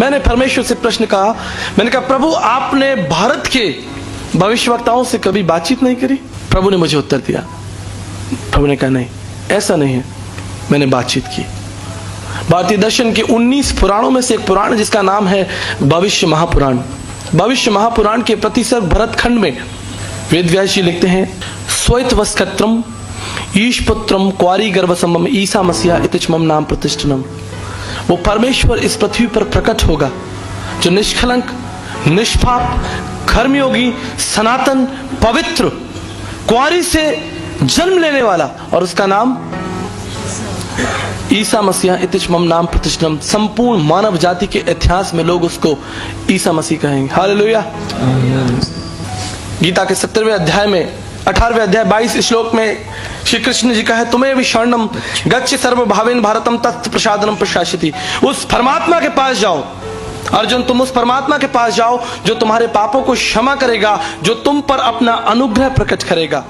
मैंने परमेश्वर से प्रश्न कहा, मैंने कहा प्रभु आपने भारत के भविष्यवक्ताओं से कभी बातचीत नहीं करी? प्रभु ने मुझे उत्तर दिया, प्रभु ने कहा नहीं, ऐसा नहीं है, मैंने बातचीत की। भारतीय दर्शन के 19 पुराणों में से एक पुराण जिसका नाम है भविष्य महापुराण। भविष्य महापुराण के प्रतिसर्ग भरत खंड में वेद व्यास जी लिखते हैं, स्वैत वस्कत्रम ईशपुत्रम क्वारी गर्भसंभम ईसा मसीहा इतिचमम नाम प्रतिष्ठनम। वो परमेश्वर इस पृथ्वी पर प्रकट होगा जो निष्कलंक, निष्पाप, कर्मयोगी, सनातन, पवित्र, क्वारी से जन्म लेने वाला, और उसका नाम ईसा मसीहा इतिचमम नाम प्रतिष्ठनम। संपूर्ण मानव जाति के इतिहास में लोग उसको ईसा मसीह कहेंगे। हालेलुया। गीता के 17वें अध्याय में 18वें अध्याय 22 श्लोक में श्री कृष्ण जी का है, तुम्हें विशरणम गच्छ सर्वभावेन भारतम तत् प्रसादनम प्रशासिति। उस परमात्मा के पास जाओ अर्जुन, तुम उस परमात्मा के पास जाओ जो तुम्हारे पापों को क्षमा करेगा, जो तुम पर अपना अनुग्रह प्रकट करेगा।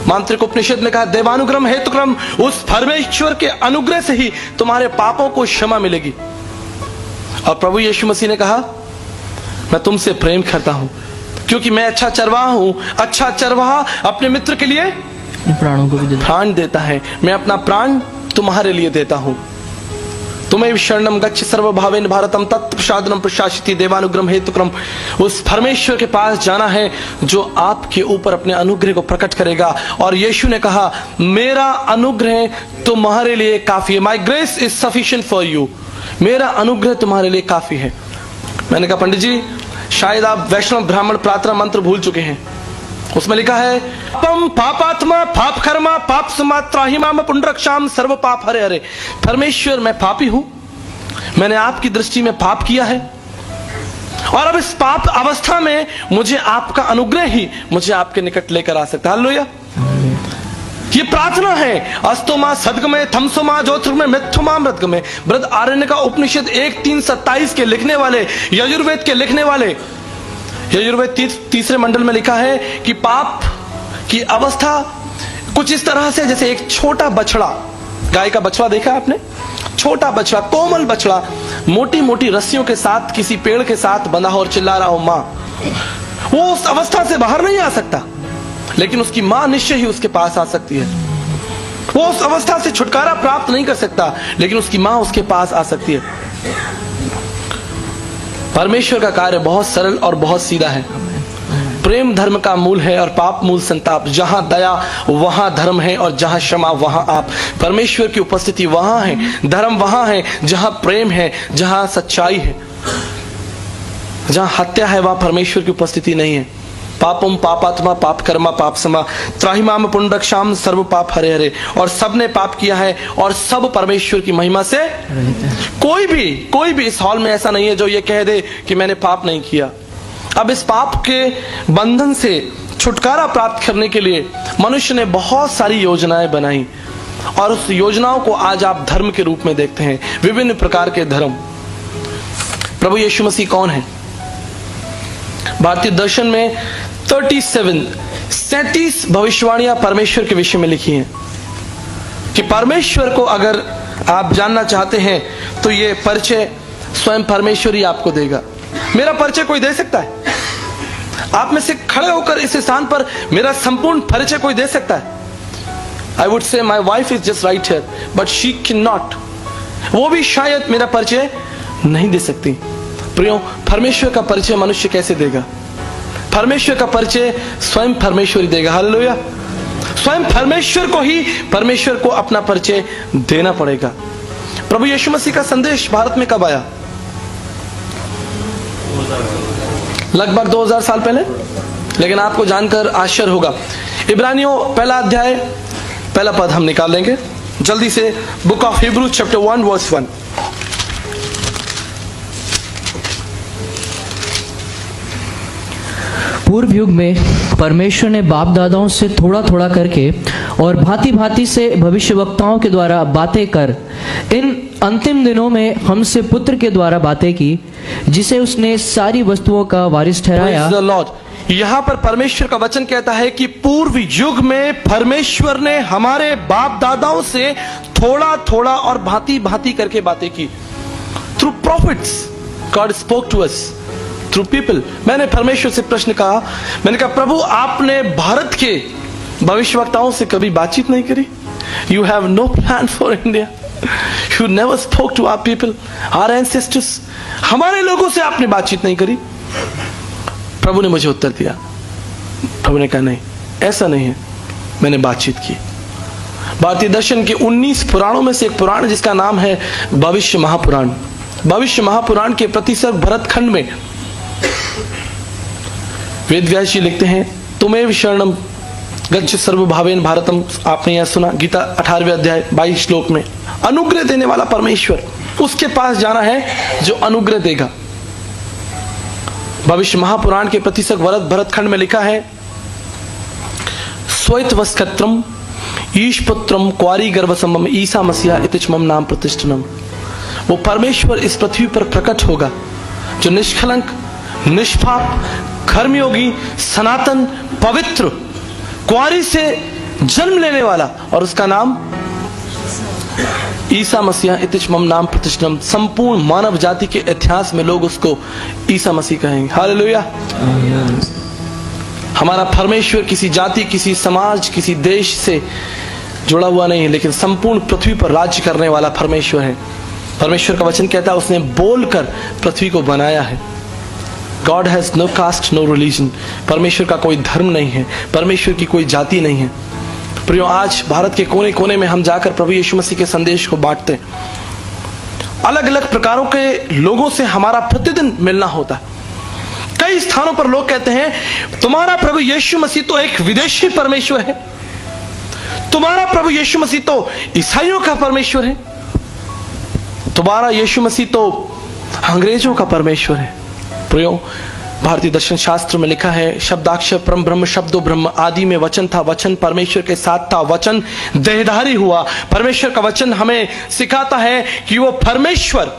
मांत्रिक उपनिषद में कहा, देवानुग्रह हेतुक्रम, उस परमेश्वर के अनुग्रह से ही तुम्हारे पापों को क्षमा मिलेगी। और प्रभु यीशु मसीह ने कहा, मैं तुमसे प्रेम करता हूं क्योंकि मैं अच्छा चरवाहा हूं। अच्छा चरवाहा अपने मित्र के लिए प्राणों को भी प्राण देता है। मैं अपना प्राण तुम्हारे लिए देता हूं। तुम्हें शरणम गच्छ सर्वभावेन भारतम तत् प्रसादनम प्रशासिति देवानुग्रह हेतुक्रम। उस परमेश्वर के पास जाना है जो आपके ऊपर अपने अनुग्रह को प्रकट करेगा। और यीशु ने कहा, मेरा अनुग्रह तुम्हारे लिए काफी है। माई grace is sufficient for you. मेरा अनुग्रह तुम्हारे लिए काफी है। मैंने कहा, पंडित जी शायद आप वैष्णव ब्राह्मण प्रार्थना मंत्र भूल चुके हैं। उसमें लिखा है, पम पापात्मा पाप कर्मा पाप समात्राहिमा पुंडरक्षाम सर्व पाप हरे हरे। परमेश्वर मैं पापी हूं, मैंने आपकी दृष्टि में पाप किया है, और अब इस पाप अवस्था में मुझे आपका अनुग्रह ही मुझे आपके निकट लेकर आ सकता है। हालेलुया। ये प्रार्थना है। अस्तोमा सदगमे थमसोमा ज्योतिर्गमे मिथुमा मृतगमे। बृहद आरण्य का उपनिषद 1:3-27 के लिखने वाले, यजुर्वेद के लिखने वाले, यजुर्वेद तीसरे मंडल में लिखा है कि पाप की अवस्था कुछ इस तरह से जैसे एक छोटा बछड़ा, गाय का बछड़ा देखा आपने, छोटा बछड़ा, कोमल बछड़ा, मोटी मोटी रस्सियों के साथ किसी पेड़ के साथ बंधा हो और चिल्ला रहा हो मां, वो उस अवस्था से बाहर नहीं आ सकता, लेकिन उसकी मां निश्चय ही उसके पास आ सकती है। वो उस अवस्था से छुटकारा प्राप्त नहीं कर सकता, लेकिन उसकी मां उसके पास आ सकती है। परमेश्वर का कार्य बहुत सरल और बहुत सीधा है। प्रेम धर्म का मूल है और पाप मूल संताप। जहां दया वहां धर्म है, और जहां क्षमा वहां आप। परमेश्वर की उपस्थिति वहां है, धर्म वहां है जहां प्रेम है, जहां सच्चाई है। जहां हत्या है वहां परमेश्वर की उपस्थिति नहीं है। पापम पापात्मा पाप कर्मा पाप समा त्राहिमाम पुंडरक्षाम सर्व पाप हरे हरे। और सब ने पाप किया है और सब परमेश्वर की महिमा से। कोई भी इस हॉल में ऐसा नहीं है जो ये कह दे कि मैंने पाप नहीं किया। अब इस पाप के बंधन से छुटकारा प्राप्त करने के लिए मनुष्य ने बहुत सारी योजनाएं बनाई, और उस योजनाओं को आज आप धर्म के रूप में देखते हैं, विभिन्न प्रकार के धर्म। प्रभु यीशु मसीह कौन है? भारतीय दर्शन में 37 भविष्यवाणियां परमेश्वर के विषय में लिखी हैं कि परमेश्वर को अगर आप जानना चाहते हैं तो ये परिचय स्वयं परमेश्वर ही आपको देगा। मेरा परिचय कोई दे सकता है? आप में से खड़े होकर इस स्थान पर मेरा संपूर्ण परिचय कोई दे सकता है? I would say my wife is just right here but she can not. वो भी शायद मेरा परिचय नहीं दे सकती। प्रियो, परमेश्वर का परिचय मनुष्य कैसे देगा? परमेश्वर का परिचय स्वयं परमेश्वर ही देगा। हालेलुया। स्वयं परमेश्वर को ही परमेश्वर को अपना परिचय देना पड़ेगा। प्रभु यीशु मसीह का संदेश भारत में कब आया? लगभग 2000 साल पहले। लेकिन आपको जानकर आश्चर्य होगा, इब्रानियों पहला अध्याय पहला पद हम निकाल लेंगे जल्दी से। Book of Hebrews chapter 1 verse 1। पूर्व युग में परमेश्वर ने बाप दादाओं से थोड़ा थोड़ा करके और भांति भांति से भविष्यवक्ताओं के द्वारा बातें कर इन अंतिम दिनों में हमसे पुत्र के द्वारा बातें की, जिसे उसने सारी वस्तुओं का वारिस ठहराया। Praise the Lord। यहाँ पर परमेश्वर का वचन कहता है कि पूर्व युग में परमेश्वर ने हमारे बाप दादाओं से थोड़ा थोड़ा और भांति भांति करके बातें की। Through prophets, God spoke to us through people. मैंने परमेश्वर से प्रश्न कहा, मैंने कहा प्रभु आपने भारत के भविष्यवक्ताओं से कभी बातचीत नहीं करी? You have no plan for India, you never spoke to our people, our ancestors. हमारे लोगों से आपने बातचीत नहीं करी? प्रभु ने मुझे उत्तर दिया, प्रभु ने कहा नहीं ऐसा नहीं है, मैंने बातचीत की। भारतीय दर्शन के 19 पुराणों में से एक पुराण जिसका नाम है भविष्य महापुराण। भविष्य महापुराण के प्रतिसर्ग भरत खंड में वेद व्यास जी लिखते हैं, तुम्हें शरणम गच्छ सर्वभावेन भारतम। आपने यह सुना, गीता 18वें अध्याय 22 श्लोक में। अनुग्रह देने वाला परमेश्वर, उसके पास जाना है जो अनुग्रह देगा। भविष्य महापुराण के प्रतिसर्ग भरत खंड में लिखा है, स्वैतवस्कत्रम ईशपुत्रम क्वारी गर्भसम्भम ईसा मसीहा इतिच मम नाम प्रतिष्ठनम। वो परमेश्वर इस पृथ्वी पर प्रकट होगा जो निष्कलंक, निष्पाप, कर्मयोगी, सनातन, पवित्र, क्वारी से जन्म लेने वाला, और उसका नाम ईसा मसीहा इतिच मम नाम प्रतिष्ठनम। संपूर्ण मानव जाति के इतिहास में लोग उसको ईसा मसीह कहेंगे। हालेलुया। हमारा परमेश्वर किसी जाति, किसी समाज, किसी देश से जुड़ा हुआ नहीं है, लेकिन संपूर्ण पृथ्वी पर राज्य करने वाला परमेश्वर है। परमेश्वर का वचन कहता है उसने बोलकर पृथ्वी को बनाया है। God has no caste no religion. परमेश्वर का कोई धर्म नहीं है, परमेश्वर की कोई जाति नहीं है। प्रियो, आज भारत के कोने कोने में हम जाकर प्रभु यीशु मसीह के संदेश को बांटते हैं। अलग अलग प्रकारों के लोगों से हमारा प्रतिदिन मिलना होता है। कई स्थानों पर लोग कहते हैं तुम्हारा प्रभु यीशु मसीह तो एक विदेशी परमेश्वर है, तुम्हारा प्रभु यीशु मसीह तो ईसाइयों का परमेश्वर है, तुम्हारा यीशु मसीह तो अंग्रेजों का परमेश्वर है। प्रियो, भारतीय दर्शन शास्त्र में लिखा है, शब्दाक्षर परम ब्रह्म शब्दो ब्रह्म, आदि में वचन था, वचन परमेश्वर के साथ था, वचन देहधारी हुआ। परमेश्वर का वचन हमें सिखाता है कि वो परमेश्वर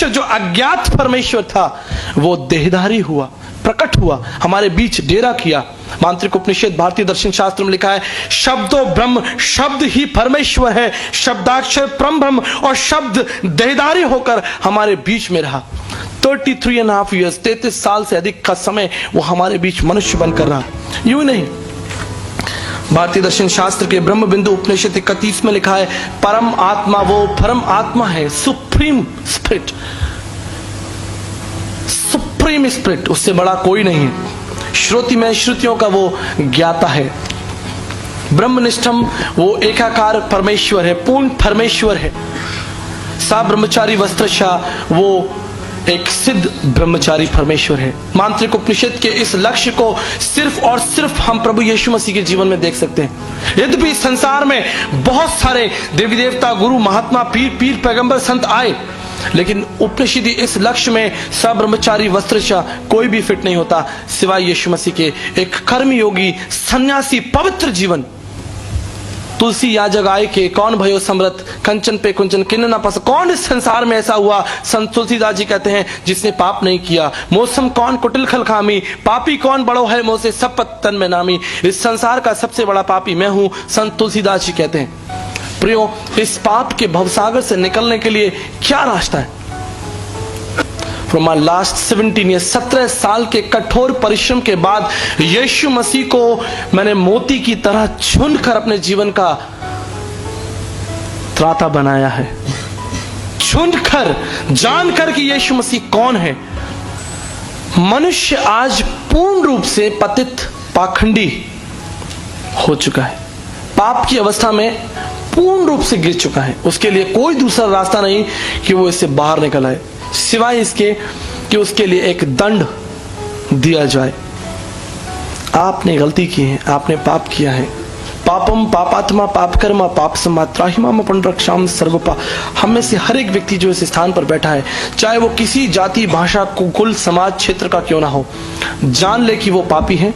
जो अज्ञात परमेश्वर था वो देहधारी हुआ, प्रकट हुआ, हमारे बीच डेरा किया। मांत्रिक उपनिषद भारतीय दर्शन शास्त्र में लिखा है, शब्दो ब्रह्म, शब्द ही परमेश्वर है, शब्दाक्षर परम ब्रह्म, और शब्द देहधारी होकर हमारे बीच में रहा। 33.5 years, 33 साल से अधिक का समय वो हमारे बीच मनुष्य बनकर रहा। यूं नहीं, भारतीय दर्शन शास्त्र के ब्रह्म बिंदु उपनिषद 31 में लिखा है, परम आत्मा वो परम आत्मा है, सुप्रीम स्पिरिट, सुप्रीम स्पिरिट, उससे बड़ा कोई नहीं है। श्रुति में श्रुतियों का वो ज्ञाता है। ब्रह्मनिष्ठम वो एकाकार परमेश्वर है, पूर्ण परमेश्वर है। सा ब्रह्मचारी वस्त्रशाह वो एक सिद्ध ब्रह्मचारी परमेश्वर है। मांत्रिक उपनिषद के इस लक्ष्य को सिर्फ और सिर्फ हम प्रभु यीशु मसीह के जीवन में देख सकते हैं। यद्यपि संसार में बहुत सारे देवी देवता, गुरु, महात्मा, पीर, पैगंबर, संत आए, लेकिन उपनिषद इस लक्ष्य में सब ब्रह्मचारी वस्त्रशाह कोई भी फिट नहीं होता सिवाय यीशु मसीह के। एक कर्मयोगी, सन्यासी, पवित्र जीवन। तुलसी याजक आय के कौन भयो समृत, कंचन पे कुंचन किन्न ना पस। कौन इस संसार में ऐसा हुआ, संत तुलसीदास जी कहते हैं, जिसने पाप नहीं किया। मौसम कौन कुटिल खलखामी, पापी कौन बड़ो है मोसे सब पत्तन में नामी। इस संसार का सबसे बड़ा पापी मैं हूं, संत तुलसीदास जी कहते हैं। प्रियो, इस पाप के भवसागर से निकलने के लिए क्या रास्ता है? From my last 17 years, 17 साल के कठोर परिश्रम के बाद यीशु मसीह को मैंने मोती की तरह चुनकर अपने जीवन का त्राता बनाया है। चुनकर, जानकर कि यीशु मसीह कौन है। मनुष्य आज पूर्ण रूप से पतित, पाखंडी हो चुका है, पाप की अवस्था में पूर्ण रूप से गिर चुका है। उसके लिए कोई दूसरा रास्ता नहीं कि वो इससे बाहर निकल आए, सिवाय इसके कि उसके लिए एक दंड दिया जाए। आपने गलती की है, आपने पाप किया है। पापम पापात्मा पाप कर्मा पाप समात्राहिमाम पुनरक्षाम सर्वपा। हम में से हर एक व्यक्ति जो इस स्थान पर बैठा है, चाहे वो किसी जाति, भाषा, कुल, समाज, क्षेत्र का क्यों ना हो, जान ले कि वो पापी है।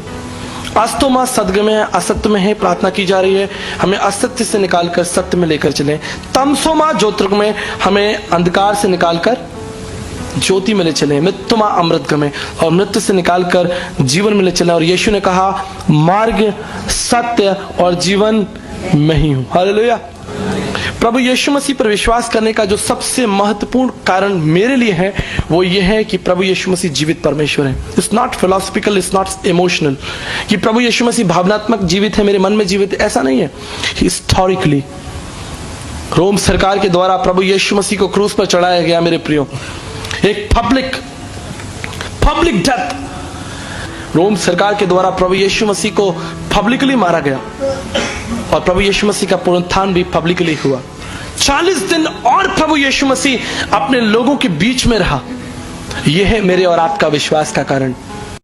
अस्तो मां सदगम में असत्य में है, प्रार्थना की जा रही है हमें असत्य से निकालकर सत्य में लेकर चले। तमसो मां ज्योतिर्ग में, हमें अंधकार से निकालकर ज्योति में ले चले। मृत्यु मां अमृत में, और मृत्यु से निकालकर जीवन में ले चले। और यीशु ने कहा, मार्ग, सत्य और जीवन मैं ही हूं। हालेलुया। प्रभु यीशु मसीह पर विश्वास करने का जो सबसे महत्वपूर्ण कारण मेरे लिए है वो ये है कि प्रभु यीशु मसीह जीवित परमेश्वर है। It's not philosophical, it's not emotional कि प्रभु यीशु मसीह भावनात्मक जीवित है, मेरे मन में जीवित है, ऐसा नहीं है। हिस्टोरिकली रोम सरकार के द्वारा प्रभु यीशु मसीह को क्रूस पर चढ़ाया गया मेरे प्रियो, एक पब्लिक डेथ। रोम सरकार के द्वारा प्रभु यीशु मसीह को पब्लिकली मारा गया और प्रभु यीशु मसीह का पुनरुत्थान भी पब्लिकली हुआ। 40 दिन और प्रभु यीशु मसीह अपने लोगों के बीच में रहा। यह है मेरे और आपका विश्वास का कारण।